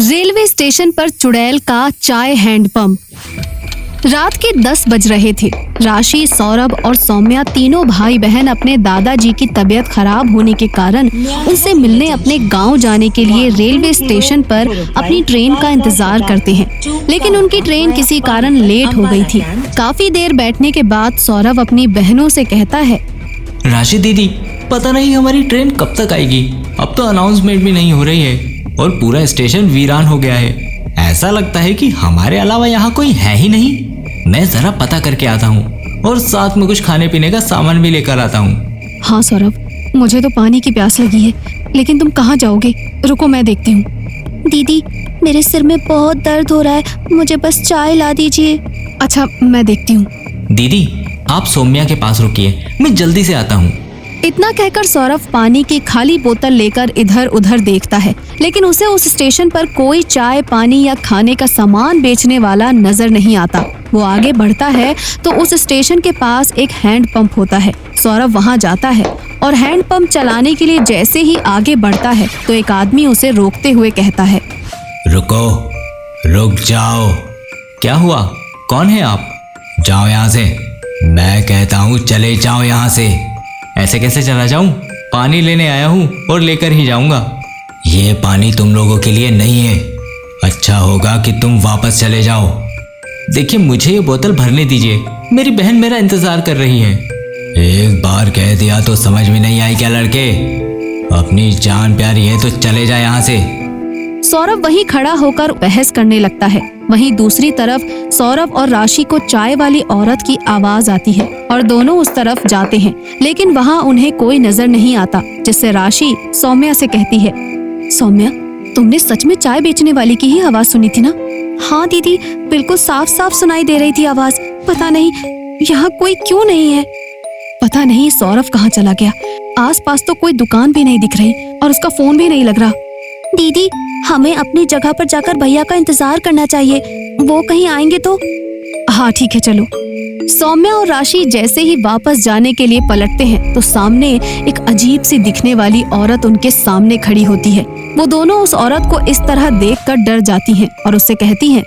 Railway station पर चुड़ैल का चाय हैंडपंप। रात के 10 बज रहे थे। राशि, सौरभ और सौम्या तीनों भाई बहन अपने दादाजी की तबीयत खराब होने के कारण उनसे मिलने अपने गांव जाने के लिए रेलवे स्टेशन पर अपनी ट्रेन का इंतजार करते हैं, लेकिन उनकी ट्रेन किसी कारण लेट हो गई थी। काफी देर बैठने के बाद सौरभ अपनी बहनों से कहता है, राशि दीदी, पता नहीं हमारी ट्रेन कब तक आएगी। अब तो अनाउंसमेंट भी नहीं हो रही है और पूरा स्टेशन वीरान हो गया है। ऐसा लगता है कि हमारे अलावा यहाँ कोई है ही नहीं। मैं जरा पता करके आता हूँ और साथ में कुछ खाने पीने का सामान भी लेकर आता हूँ। हाँ सौरभ, मुझे तो पानी की प्यास लगी है, लेकिन तुम कहाँ जाओगे? रुको, मैं देखती हूँ। दीदी, मेरे सिर में बहुत दर्द हो रहा है, मुझे बस चाय ला दीजिए। अच्छा, मैं देखती हूँ। दीदी, आप सौम्या के पास रुकिए, मैं जल्दी से आता हूँ। इतना कहकर सौरभ पानी की खाली बोतल लेकर इधर उधर देखता है, लेकिन उसे उस स्टेशन पर कोई चाय, पानी या खाने का सामान बेचने वाला नजर नहीं आता। वो आगे बढ़ता है तो उस स्टेशन के पास एक हैंड पंप होता है। सौरभ वहां जाता है और हैंड पंप चलाने के लिए जैसे ही आगे बढ़ता है तो एक आदमी उसे रोकते हुए कहता है, रुको, रुक जाओ। क्या हुआ? कौन है आप? जाओ यहाँ से। मैं कहता हूँ चले जाओ यहाँ से। ऐसे कैसे चला जाऊं? पानी लेने आया हूँ और लेकर ही जाऊंगा। ये पानी तुम लोगों के लिए नहीं है। अच्छा होगा कि तुम वापस चले जाओ। देखिए, मुझे ये बोतल भरने दीजिए, मेरी बहन मेरा इंतजार कर रही है। एक बार कह दिया तो समझ में नहीं आई क्या लड़के? अपनी जान प्यारी है तो चले जा यहाँ से। सौरभ वहीं खड़ा होकर बहस करने लगता है। वहीं दूसरी तरफ सौरभ और राशि को चाय वाली औरत की आवाज आती है और दोनों उस तरफ जाते हैं, लेकिन वहाँ उन्हें कोई नजर नहीं आता, जिससे राशि सौम्या से कहती है, सौम्या, तुमने सच में चाय बेचने वाली की ही आवाज सुनी थी ना? हाँ दीदी, बिल्कुल साफ साफ सुनाई दे रही थी आवाज। पता नहीं यहाँ कोई क्यों नहीं है। पता नहीं सौरभ कहाँ चला गया। आसपास तो कोई दुकान भी नहीं दिख रही और उसका फोन भी नहीं लग रहा। दीदी, हमें अपनी जगह पर जाकर भैया का इंतजार करना चाहिए, वो कहीं आएंगे तो। हाँ ठीक है, चलो। सौम्या और राशि जैसे ही वापस जाने के लिए पलटते हैं तो सामने एक अजीब सी दिखने वाली औरत उनके सामने खड़ी होती है। वो दोनों उस औरत को इस तरह देखकर डर जाती हैं और उससे कहती हैं,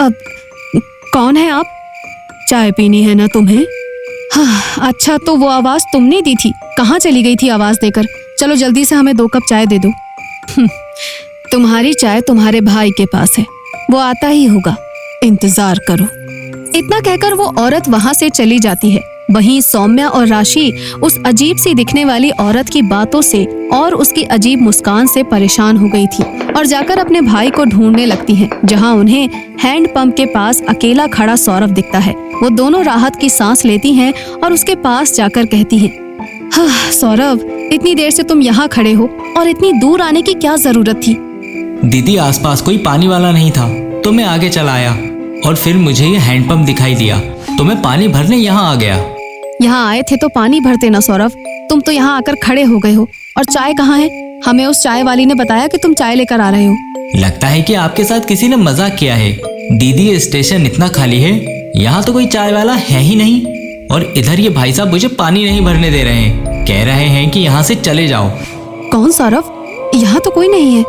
अब कौन है आप? चाय पीनी है ना तुम्हें? हाँ, अच्छा, तो वो आवाज तुमने दी थी, कहाँ चली गई थी आवाज देकर? चलो जल्दी से हमें 2 कप चाय दे दो। तुम्हारी चाय तुम्हारे भाई के पास है, वो आता ही होगा, इंतजार करो। इतना कहकर वो औरत वहां से चली जाती है। वहीं सौम्या और राशि उस अजीब सी दिखने वाली औरत की बातों से और उसकी अजीब मुस्कान से परेशान हो गई थी और जाकर अपने भाई को ढूंढने लगती हैं, जहां उन्हें हैंड पंप के पास अकेला खड़ा सौरभ दिखता है। वो दोनों राहत की सांस लेती हैं और उसके पास जाकर कहती हैं, हाँ सौरभ, इतनी देर से तुम यहाँ खड़े हो और इतनी दूर आने की क्या जरूरत थी? दीदी, आसपास कोई पानी वाला नहीं था तो मैं आगे चला आया और फिर मुझे ये हैंडपंप दिखाई दिया तो मैं पानी भरने यहाँ आ गया। यहाँ आए थे तो पानी भरते ना सौरभ, तुम तो यहाँ आकर खड़े हो गए हो। और चाय कहाँ है? हमें उस चाय वाली ने बताया कि तुम चाय लेकर आ रहे हो। लगता है कि आपके साथ किसी ने मजाक किया है। दीदी, ये स्टेशन इतना खाली है, यहाँ तो कोई चाय वाला है ही नहीं। और इधर ये भाई साहब मुझे पानी नहीं भरने दे रहे हैं, कह रहे हैं कि यहाँ से चले जाओ। कौन सौरभ? यहाँ तो कोई नहीं है।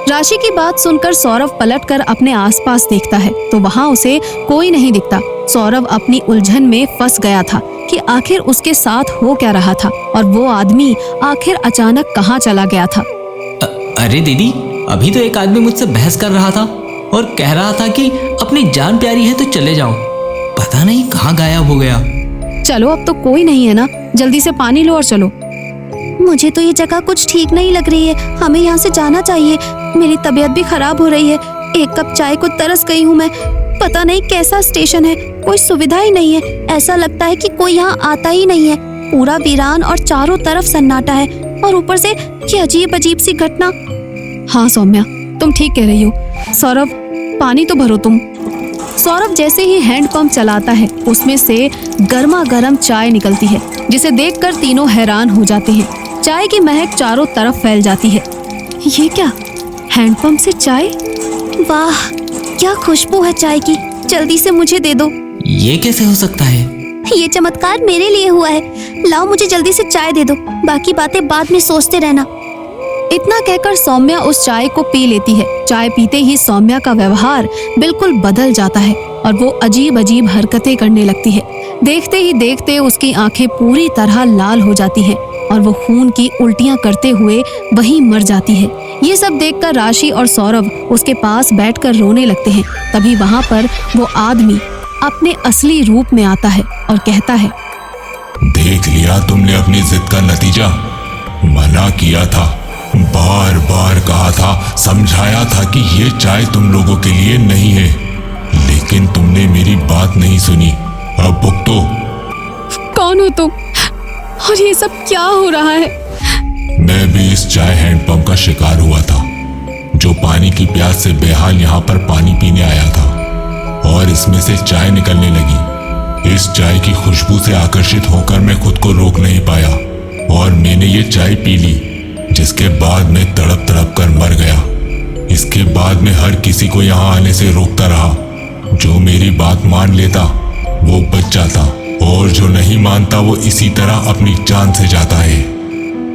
राशि की बात सुनकर सौरभ पलटकर अपने आसपास देखता है तो वहाँ उसे कोई नहीं दिखता। सौरभ अपनी उलझन में फंस गया था कि आखिर उसके साथ हो क्या रहा था और वो आदमी आखिर अचानक कहाँ चला गया था। अरे दीदी, अभी तो एक आदमी मुझसे बहस कर रहा था और कह रहा था कि अपनी जान प्यारी है तो चले जाओ। पता नहीं कहाँ गायब हो गया। चलो, अब तो कोई नहीं है ना, जल्दी से पानी लो और चलो। मुझे तो ये जगह कुछ ठीक नहीं लग रही है, हमें यहाँ से जाना चाहिए। मेरी तबीयत भी खराब हो रही है, 1 कप चाय को तरस गई हूँ मैं। पता नहीं कैसा स्टेशन है, कोई सुविधा ही नहीं है। ऐसा लगता है कि कोई यहाँ आता ही नहीं है। पूरा वीरान और चारों तरफ सन्नाटा है और ऊपर से ये अजीब अजीब सी घटना। हाँ सौम्या, तुम ठीक कह रही हो। सौरभ, पानी तो भरो तुम। सौरभ जैसे ही हैंड पंप चलाता है उसमें से गर्मा गर्म चाय निकलती है, जिसे देखकर तीनों हैरान हो जाते हैं। चाय की महक चारों तरफ फैल जाती है। ये क्या, हैंड पंप से चाय? वाह, क्या खुशबू है चाय की, जल्दी से मुझे दे दो। ये कैसे हो सकता है? ये चमत्कार मेरे लिए हुआ है। लाओ, मुझे जल्दी से चाय दे दो, बाकी बातें बाद में सोचते रहना। इतना कहकर सौम्या उस चाय को पी लेती है। चाय पीते ही सौम्या का व्यवहार बिल्कुल बदल जाता है और वो अजीब अजीब हरकतें करने लगती है। देखते ही देखते उसकी आंखें पूरी तरह लाल हो जाती हैं और वो खून की उल्टियां करते हुए वहीं मर जाती है। ये सब देखकर राशि और सौरभ उसके पास बैठकर रोने लगते हैं। तभी वहां पर वो आदमी अपने असली रूप में आता है और कहता है, देख लिया तुमने अपनी जिद का नतीजा। मना किया था, बार बार कहा था, समझाया था कि ये चाय तुम लोगों के लिए नहीं है, लेकिन तुमने मेरी बात नहीं सुनी। अब भुगतो। कौन हो तुम और ये सब क्या हो रहा है? मैं भी इस चाय हैंडपंप का शिकार हुआ था, जो पानी की प्यास से बेहाल यहाँ पर पानी पीने आया था और इसमें से चाय निकलने लगी। इस चाय की खुशबू से आकर्षित होकर मैं खुद को रोक नहीं पाया और मैंने ये चाय पी ली, जिसके बाद मैं तड़प तड़प कर मर गया। इसके बाद मैं हर किसी को यहाँ आने से रोकता रहा। जो मेरी बात मान लेता वो बच जाता और जो नहीं मानता वो इसी तरह अपनी जान से जाता है।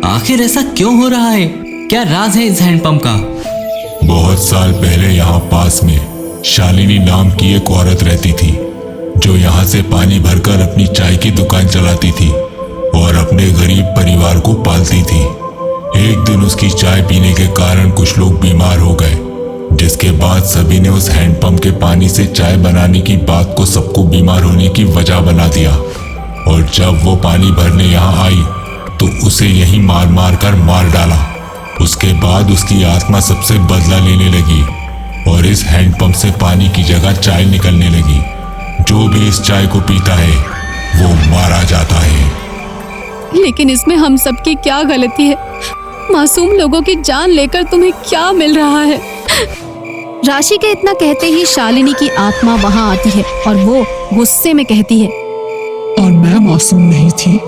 आखिर ऐसा क्यों हो रहा है? क्या राज है इस हैंडपंप का? बहुत साल पहले यहाँ पास में शालिनी नाम की एक औरत रहती थी, जो यहाँ से पानी भरकर अपनी चाय की दुकान चलाती थी और अपने गरीब परिवार को पालती थी। एक दिन उसकी चाय पीने के कारण कुछ लोग बीमार हो गए, जिसके बाद सभी ने उस हैंडपंप के पानी से चाय बनाने की बात को सबको बीमार होने की वजह बना दिया। और जब वो पानी भरने यहाँ आई तो उसे यहीं मार मार कर मार डाला। उसके बाद उसकी आत्मा सबसे बदला लेने लगी और इस हैंडपंप से पानी की जगह चाय निकलने लगी। जो भी इस चाय को पीता है वो मारा जाता है। लेकिन इसमें हम सबकी क्या गलती है? मासूम लोगों की जान लेकर तुम्हें क्या मिल रहा है? राशि के इतना कहते ही शालिनी की आत्मा वहां आती है और वो गुस्से में कहती है, और मैं मासूम नहीं थी।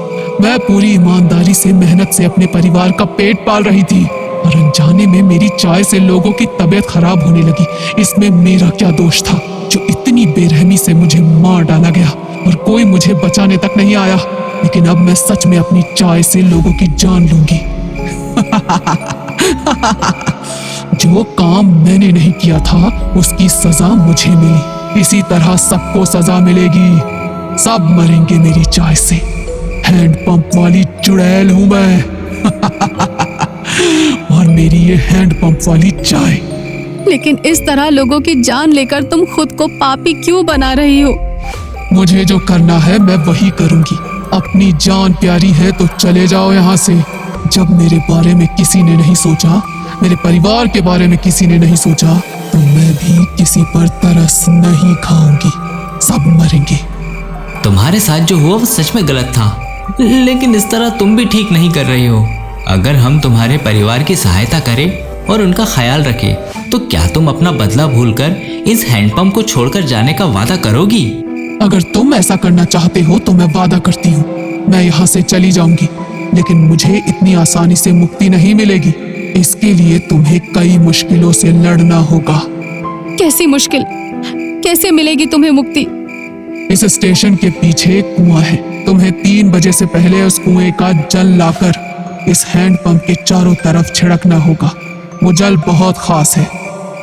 मैं पूरी ईमानदारी से मेहनत से अपने परिवार का पेट पाल रही थी और अनजाने में मेरी चाय से लोगों की तबीयत खराब होने लगी। इसमें मेरा क्या दोष था जो इतनी बेरहमी से मुझे मार डाला गया और कोई मुझे बचाने तक नहीं आया। लेकिन अब मैं सच में अपनी चाय से लोगों की जान लूंगी। जो काम मैंने नहीं किया था उसकी सजा मुझे मिली। इसी तरह सबको सजा मिलेगी। सब मरेंगे मेरी चाय से। हैंडपंप वाली चुड़ैल हूं मैं। और मेरी ये हैंडपंप वाली चाय। लेकिन इस तरह लोगों की जान लेकर तुम खुद को पापी क्यों बना रही हो? मुझे जो करना है मैं वही करूंगी। अपनी जान प्यारी है तो चले जाओ यहाँ से। जब मेरे बारे में किसी ने नहीं सोचा, मेरे परिवार के बारे में किसी ने नहीं सोचा, तो मैं भी किसी पर तरस नहीं खाऊंगी। सब मरेंगे। तुम्हारे साथ जो हुआ वो सच में गलत था, लेकिन इस तरह तुम भी ठीक नहीं कर रही हो। अगर हम तुम्हारे परिवार की सहायता करें और उनका ख्याल रखें, तो क्या तुम अपना बदला भूलकर इस हैंडपंप को छोड़कर जाने का वादा करोगी? अगर तुम ऐसा करना चाहते हो तो मैं वादा करती हूँ, मैं यहाँ से चली जाऊंगी। लेकिन मुझे इतनी आसानी से मुक्ति नहीं मिलेगी। इसके लिए तुम्हें कई मुश्किलों से लड़ना होगा। कैसी मुश्किल? कैसे मिलेगी तुम्हें मुक्ति? इस स्टेशन के पीछे एक कुआं है। तुम्हें 3 बजे से पहले उस कुएं का जल लाकर इस हैंडपंप के चारों तरफ छिड़कना होगा। वो जल बहुत खास है,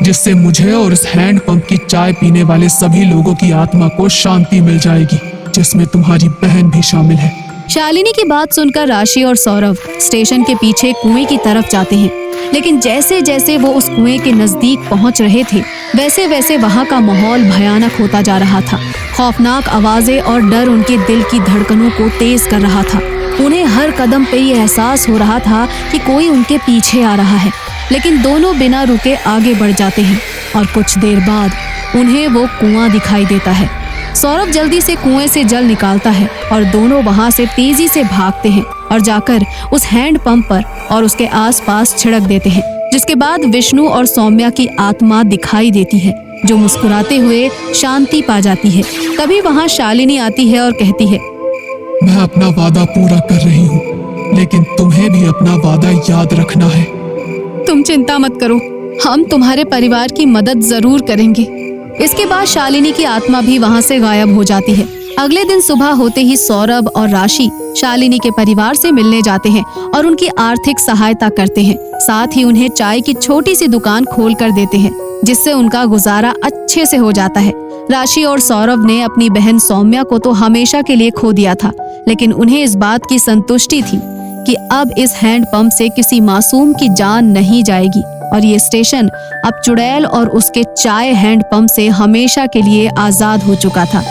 जिससे मुझे और इस हैंडपंप की चाय पीने वाले सभी लोगों की आत्मा को शांति मिल जाएगी, जिसमें तुम्हारी बहन भी शामिल है। शालिनी की बात सुनकर राशि और सौरभ स्टेशन के पीछे कुएं की तरफ जाते हैं। लेकिन जैसे जैसे वो उस कुएं के नजदीक पहुंच रहे थे, वैसे वैसे वहां का माहौल भयानक होता जा रहा था। खौफनाक आवाजें और डर उनके दिल की धड़कनों को तेज कर रहा था। उन्हें हर कदम पे ये एहसास हो रहा था कि कोई उनके पीछे आ रहा है। लेकिन दोनों बिना रुके आगे बढ़ जाते हैं और कुछ देर बाद उन्हें वो कुआं दिखाई देता है। सौरभ जल्दी से कुएं से जल निकालता है और दोनों वहां से तेजी से भागते हैं और जाकर उस हैंडपंप पर और उसके आसपास छिड़क देते हैं। जिसके बाद विष्णु और सौम्या की आत्मा दिखाई देती है, जो मुस्कुराते हुए शांति पा जाती है। तभी वहां शालिनी आती है और कहती है, मैं अपना वादा पूरा कर रही हूँ, लेकिन तुम्हें भी अपना वादा याद रखना है। तुम चिंता मत करो, हम तुम्हारे परिवार की मदद जरूर करेंगे। इसके बाद शालिनी की आत्मा भी वहां से गायब हो जाती है अगले दिन सुबह होते ही सौरभ और राशि शालिनी के परिवार से मिलने जाते हैं और उनकी आर्थिक सहायता करते हैं। साथ ही उन्हें चाय की छोटी सी दुकान खोल कर देते हैं, जिससे उनका गुजारा अच्छे से हो जाता है। राशि और सौरभ ने अपनी बहन सौम्या को तो हमेशा के लिए खो दिया था, लेकिन उन्हें इस बात की संतुष्टि थी कि अब इस हैंडपंप से किसी मासूम की जान नहीं जाएगी और ये स्टेशन अब चुड़ैल और उसके चाय हैंडपंप से हमेशा के लिए आजाद हो चुका था।